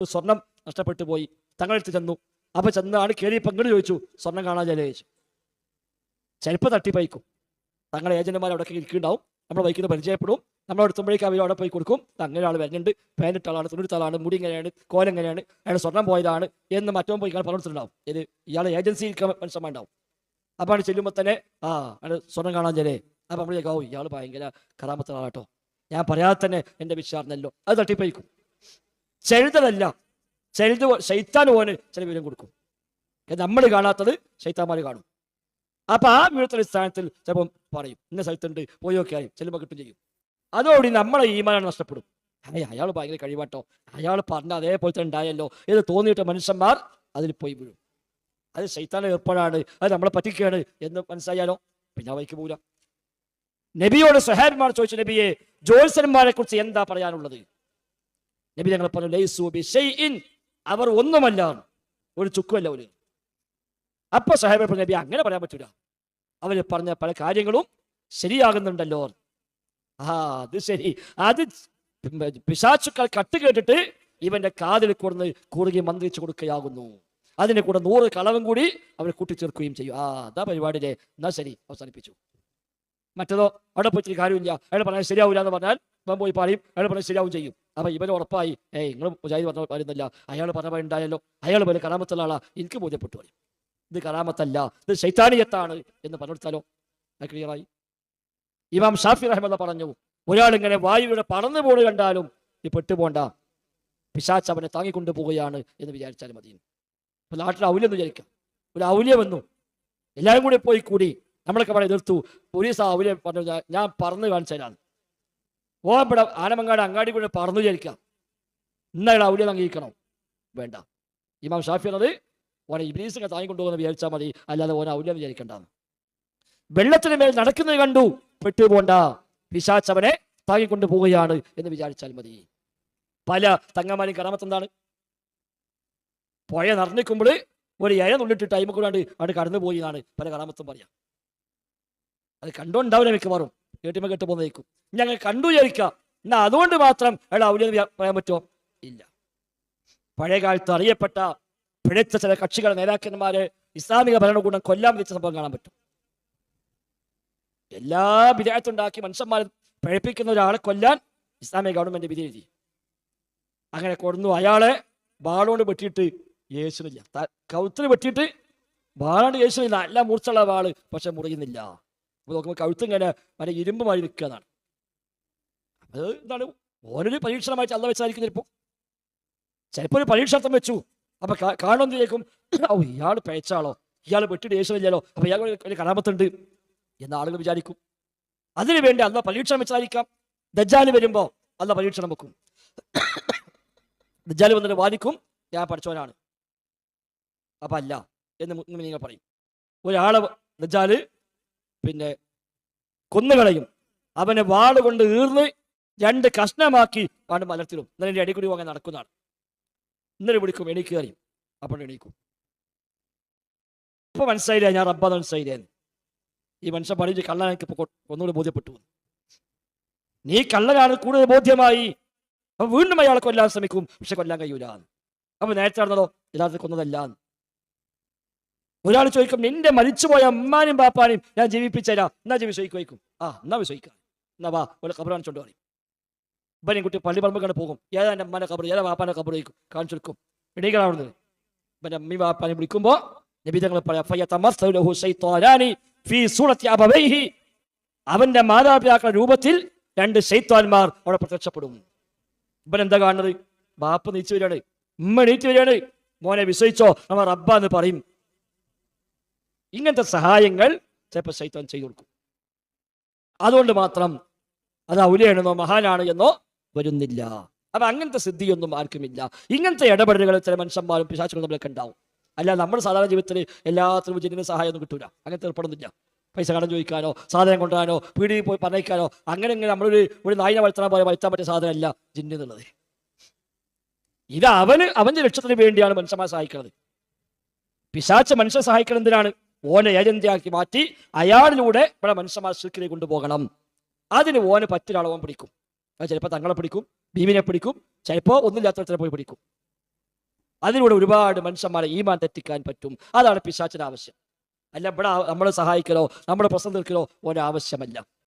സ്വർണം നഷ്ടപ്പെട്ടു പോയി. തങ്ങളെടുത്ത് ചെന്നു. അപ്പൊ ചെന്നാണ് കയറിയപ്പോൾ ഇങ്ങോട്ട് ചോദിച്ചു, സ്വർണം കാണാൻ ചോദിച്ചു. ചിലപ്പോൾ തട്ടിപ്പയക്കും. തങ്ങളെ ഏജന്റുമാർ അവിടെ ഇരിക്കുന്നുണ്ടാവും. നമ്മൾ ബൈക്കിൽ പരിചയപ്പെടും. നമ്മൾ എടുത്തുമ്പോഴേക്കും അവർ അവിടെ പോയി കൊടുക്കും. അങ്ങനെ ആൾ വരുന്നുണ്ട്, പാനിട്ട ആളാണ്, തുണിട്ട ആളാണ്, മുടി ഇങ്ങനെയാണ്, കോലെങ്ങനെയാണ്, അയാൾ സ്വർണം പോയതാണ് എന്ന് മറ്റോ പോയി പറഞ്ഞിട്ടുണ്ടാവും. ഇത് ഇയാളെ ഏജൻസി മനുഷ്യന്മാരുണ്ടാവും. അപ്പോൾ ആണ് ചെല്ലുമ്പോൾ തന്നെ അയാൾ സ്വർണം കാണാൻ ചെല്ലേ. അപ്പം നമ്മൾ ചോദിക്കും, ഇയാൾ ഭയങ്കര കറാമത്തുള്ള ആളാട്ടോ, ഞാൻ പറയാതെ തന്നെ എൻ്റെ വിശ്വാസമല്ലോ. അത് തട്ടിപ്പയക്കും. ചെഴുതല്ല, ചെഴുത് ശൈത്താൻ പോന് ചില വിവരം കൊടുക്കും. നമ്മൾ കാണാത്തത് ശൈത്താന്മാർ കാണും. അപ്പൊ ആ വിവരത്തിന്റെ സ്ഥാനത്തിൽ ചിലപ്പം പറയും, ഇന്ന സ്ഥലത്തുണ്ട്, പോയി നോക്കിയാലും ചെല്ലുമ്പോൾ കിട്ടും ചെയ്യും. അതോടെ നമ്മളെ ഈമാനാണ് നഷ്ടപ്പെടും. അയാൾ ഭയങ്കര കഴിവാട്ടോ, അയാൾ പറഞ്ഞ അതേപോലെ തന്നെ ഉണ്ടായല്ലോ എന്ന് തോന്നിയിട്ട് മനുഷ്യന്മാർ അതിൽ പോയി വീഴും. അത് ശൈത്താന്റെ ഏർപ്പാടാണ്, അത് നമ്മളെ പറ്റിക്കുകയാണ് എന്ന് മനസ്സിലായാലോ പിന്നെ വൈക്ക് പോല. നബിയോട് സഹാബിമാർ ചോദിച്ചു, നബിയെ ജ്യോത്സ്യന്മാരെ കുറിച്ച് എന്താ പറയാനുള്ളത്? നബി ഞങ്ങൾ പറഞ്ഞു, ലൈസു ബിശൈഇൻ, അവർ ഒന്നുമല്ല, ഒരു ചുക്കുമല്ല ഒരു. അപ്പൊ സഹാബി പറഞ്ഞു, നബി അങ്ങനെ പറയാൻ പറ്റൂല, അവര് പറഞ്ഞ പല കാര്യങ്ങളും ശരിയാകുന്നുണ്ടല്ലോ. അത് ശരി, അത് പിശാചുക്കൾ കട്ട് കേട്ടിട്ട് ഇവന്റെ കാതിൽ കൂടുകയും മന്ത്രിച്ചു കൊടുക്കുകയാകുന്നു. അതിനെ കൂടെ 100 കളവും കൂടി അവർ കൂട്ടിച്ചേർക്കുകയും ചെയ്യും. അതാ പരിപാടിയിലെ. എന്നാ ശരി, അവസാനിപ്പിച്ചു. മറ്റേതോ അവിടെ പോയിട്ട് കാര്യമില്ല, അയാൾ പറഞ്ഞാൽ ശരിയാവില്ല എന്ന് പറഞ്ഞാൽ ഇവൻ പോയി പറയും, അയാൾ പറഞ്ഞാൽ ശരിയാവും ചെയ്യും. അപ്പൊ ഇവന് ഉറപ്പായി, നിങ്ങൾ മുജാഹിദ് പറഞ്ഞ പറയുന്നില്ല, അയാൾ പറഞ്ഞ ഉണ്ടായല്ലോ, അയാൾ പോലെ കറാമത്തുള്ള ആളാ, എനിക്ക് ബോധ്യപ്പെട്ടു പറയും. ഇത് കറാമത്തല്ല, ഇത് ശൈത്താനിയത്താണ് എന്ന് പറഞ്ഞെടുത്താലോ ക്ലിയറായി. ഇമാം ഷാഫി റഹ്മത്തുള്ളാഹി പറഞ്ഞു, ഒരാളിങ്ങനെ വായുവിടെ പറന്നു പോണ് കണ്ടാലും ഈ പെട്ടുപോണ്ട, പിശാച് അവനെ താങ്ങിക്കൊണ്ടു പോവുകയാണ് എന്ന് വിചാരിച്ചാൽ മതി. ഇപ്പൊ നാട്ടിൽ ഔല്യം എന്ന് വിചാരിക്കാം, ഒരു ഔല്യം വന്നു, എല്ലാവരും കൂടി പോയി കൂടി, നമ്മളൊക്കെ പറയാൻ എതിർത്തു. പോലീസ് ആ ഔല്യം പറഞ്ഞു, ഞാൻ പറന്ന് കാണിച്ചാലാണ് ഇവിടെ ആനമങ്ങാട് അങ്ങാടി കൂടെ പറന്നു വിചാരിക്കാം, ഇന്നയാൾ ഔല്യം അംഗീകരിക്കണം വേണ്ട. ഇമാം ഷാഫി എന്നത് ഓനെ ഇബ്ലീസിനെ താങ്ങിക്കൊണ്ടുപോകുന്ന വിചാരിച്ചാൽ മതി, അല്ലാതെ ഓനെ ഔല്യം വിചാരിക്കണ്ടെന്ന്. വെള്ളത്തിന് മേൽ നടക്കുന്നത് കണ്ടു, പെട്ടുപോണ്ട, പിശാച് അവനെ താങ്ങിക്കൊണ്ടു പോവുകയാണ് എന്ന് വിചാരിച്ചാൽ മതി. പല തങ്ങന്മാരും കറാമത്ത് എന്താണ്? പുഴ നിറഞ്ഞിക്കുമ്പോൾ ഒരു ഇഴ നുള്ളിട്ട് ടൈം കൂടാണ്ട് അവിടെ കടന്നു പോയി എന്നാണ് പല കറാമത്തും പറയാം. അത് കണ്ടുകൊണ്ടാവില്ല മിക്കവാറും, കേട്ടുമ്പോൾ കേട്ട് പോകുന്നേക്കും. ഞങ്ങൾ കണ്ടു വിചാരിക്കാം, എന്നാൽ അതുകൊണ്ട് മാത്രം അയാൾ ഔല്യം പറയാൻ പറ്റുമോ? ഇല്ല. പഴയ കാലത്ത് അറിയപ്പെട്ട പിഴച്ച ചില കക്ഷികളെ നേതാക്കന്മാരെ ഇസ്ലാമിക ഭരണകൂടം കൊല്ലാൻ വിധിച്ച സംഭവം കാണാൻ പറ്റും. എല്ലാ വിദഗ്ധത്തുണ്ടാക്കി മനുഷ്യന്മാരെ പഴപ്പിക്കുന്ന ഒരാളെ കൊല്ലാൻ ഇസ്ലാമിക ഗവൺമെന്റ് വിധി എഴുതി. അങ്ങനെ കൊടുന്നു. അയാളെ വാളുകൊണ്ട് വെട്ടിയിട്ട് യേശുന്നില്ല, കഴുത്തിന് വെട്ടിയിട്ട് വാളാണ്ട് യേശുന്നില്ല, നല്ല മൂർച്ചുള്ള വാള്, പക്ഷെ മുറിയുന്നില്ല. അപ്പൊ നോക്കുമ്പോൾ കഴുത്തിങ്ങനെ മറ്റേ ഇരുമ്പ് മാറി നിൽക്കുന്നതാണ്. അത് എന്താണ്? ഓനൊരു പരീക്ഷണമായിട്ട് അല്ല വെച്ചായിരിക്കും. ചിലപ്പോൾ ഒരു പരീക്ഷാർത്ഥം വെച്ചു. അപ്പൊ കാണുമെന്ന് ചോദിക്കും, ഇയാൾ പഴച്ചാളോ, ഇയാൾ വെട്ടിയിട്ട് യേശുന്നില്ലല്ലോ, അപ്പൊ ഇയാൾ ഒരു കറാമത്തുണ്ട് എന്ന് ആളുകൾ വിചാരിക്കും. അതിനു വേണ്ടി അല്ല പരീക്ഷണം വെച്ചായിരിക്കാം. ദജ്ജാൽ വരുമ്പോ അല്ല പരീക്ഷണം വെക്കും. ദജ്ജാൽ വന്നിട്ട് വാദിക്കും, ഞാൻ പഠിച്ചവനാണ്, അപ്പൊ അല്ല എന്ന് നിങ്ങൾ പറയും. ഒരാളെ ദജ്ജാല് പിന്നെ കൊന്നുകളയും, അവനെ വാള് കൊണ്ട് ഈർന്ന് 2 കഷ്ണമാക്കി ആണ് മലർത്തിടും. എന്നിട്ട് അടി കൂടി അങ്ങനെ നടക്കുന്നതാണ്. ഇന്നലെ വിളിക്കും, എണീക്ക് അറിയും, അപ്പോൾ എണീക്കും. ഇപ്പൊ മനസ്സിലായില്ല ഞാൻ റബ്ബാന്ന് മനസ്സിലായില്ലേന്ന്. ഈ മനുഷ്യൻ പറഞ്ഞ് കള്ളൻ എനിക്ക് ഒന്നുകൂടി ബോധ്യപ്പെട്ടു. നീ കള്ളനാണ് കൂടുതൽ ബോധ്യമായി. അപ്പൊ വീണ്ടും അയാളെ കൊല്ലാൻ ശ്രമിക്കും, പക്ഷെ കൊല്ലാൻ കഴിയൂല. അപ്പൊ നേരത്തെ നടന്നതോ യഥാർത്ഥത്തിൽ കൊന്നതല്ല. ഒരാൾ ചോദിക്കും, നിന്റെ മരിച്ചുപോയ അമ്മാനും പാപ്പാനും ഞാൻ ജീവിപ്പിച്ചേരാ, എന്നാ വിശ്വസിക്കും. എന്നാ വിശ്വസിക്കാം, എന്നാ വാ ഒരു ഖബർ കാണിച്ചോണ്ട് പറയും. ഇവനെയും കുട്ടി പള്ളിപ്പറമ്പ് കണ്ട് പോകും, ഏതാ എൻ്റെ അമ്മാൻ്റെ ഖബർ, ഏതാ പാപ്പാൻ്റെ ഖബർ ചോദിക്കും, കാണിച്ചു കൊടുക്കും. എണീക്കണാവുന്നത് ഇവൻ്റെ അമ്മി പാപ്പാനെ വിളിക്കുമ്പോ നബി തങ്ങൾ പറയാം, അവന്റെ മാതാപിതാക്കളുടെ രൂപത്തിൽ 2 ശൈത്താന്മാർ അവിടെ പ്രത്യക്ഷപ്പെടും. ഇവൻ എന്താ കാണുന്നത്? ബാപ്പ നീച്ചു വരികയാണ്, ഉമ്മ എണീറ്റ് വരികയാണ്, മോനെ വിശ്വസിച്ചോ, നമ്മ റബ്ബ എന്ന് പറയും. ഇങ്ങനത്തെ സഹായങ്ങൾ ചിലപ്പോൾ ശൈത്താൻ ചെയ്തു കൊടുക്കും. അതുകൊണ്ട് മാത്രം അത് ഔലിയാണെന്നോ മഹാനാണ് എന്നോ വരുന്നില്ല. അപ്പൊ അങ്ങനത്തെ സിദ്ധിയൊന്നും ആർക്കുമില്ല. ഇങ്ങനത്തെ ഇടപെടലുകൾ ചില മനുഷ്യന്മാരും പിശാചുകളും നമ്മളൊക്കെ ഉണ്ടാവും. അല്ല നമ്മുടെ സാധാരണ ജീവിതത്തിൽ എല്ലാത്തിനും ജിന്നിന് സഹായം ഒന്നും കിട്ടൂല. അങ്ങനത്തെ ഏർപ്പെടുന്നില്ല. പൈസ കടം ചോദിക്കാനോ സാധനം കൊണ്ടുവരാനോ പീടിയിൽ പോയി പറഞ്ഞേക്കാനോ അങ്ങനെ ഇങ്ങനെ നമ്മളൊരു നായിനെ വളർത്താൻ പോലെ വളർത്താൻ പറ്റിയ സാധനമല്ല ജിന്ന് എന്നുള്ളത്. ഇത് അവന്റെ ലക്ഷ്യത്തിന് വേണ്ടിയാണ് മനുഷ്യന്മാരെ സഹായിക്കുന്നത്. പിശാച് മനുഷ്യനെ സഹായിക്കണം എന്തിനാണ്? ഓനെ ഏജന്റിയാക്കി മാറ്റി അയാളിലൂടെ ഇവിടെ മനുഷ്യന്മാർ ശിർക്കിലേക്ക് കൊണ്ടുപോകണം. അതിന് ഓന് പറ്റൊരാളെ ഓൻ പിടിക്കും. അത് ചിലപ്പോൾ തങ്ങളെ പിടിക്കും, ബീവിനെ പിടിക്കും, ചിലപ്പോൾ ഒന്നുമില്ലാത്തവരെ പോയി പിടിക്കും. അതിലൂടെ ഒരുപാട് മനുഷ്യന്മാരെ ഈമാൻ തെറ്റിക്കാൻ പറ്റും. അതാണ് പിശാചിന് ആവശ്യം. അല്ല ഇവിടെ നമ്മളെ സഹായിക്കലോ നമ്മുടെ പ്രശ്നം തീർക്കലോ ഒരാവശ്യമല്ല.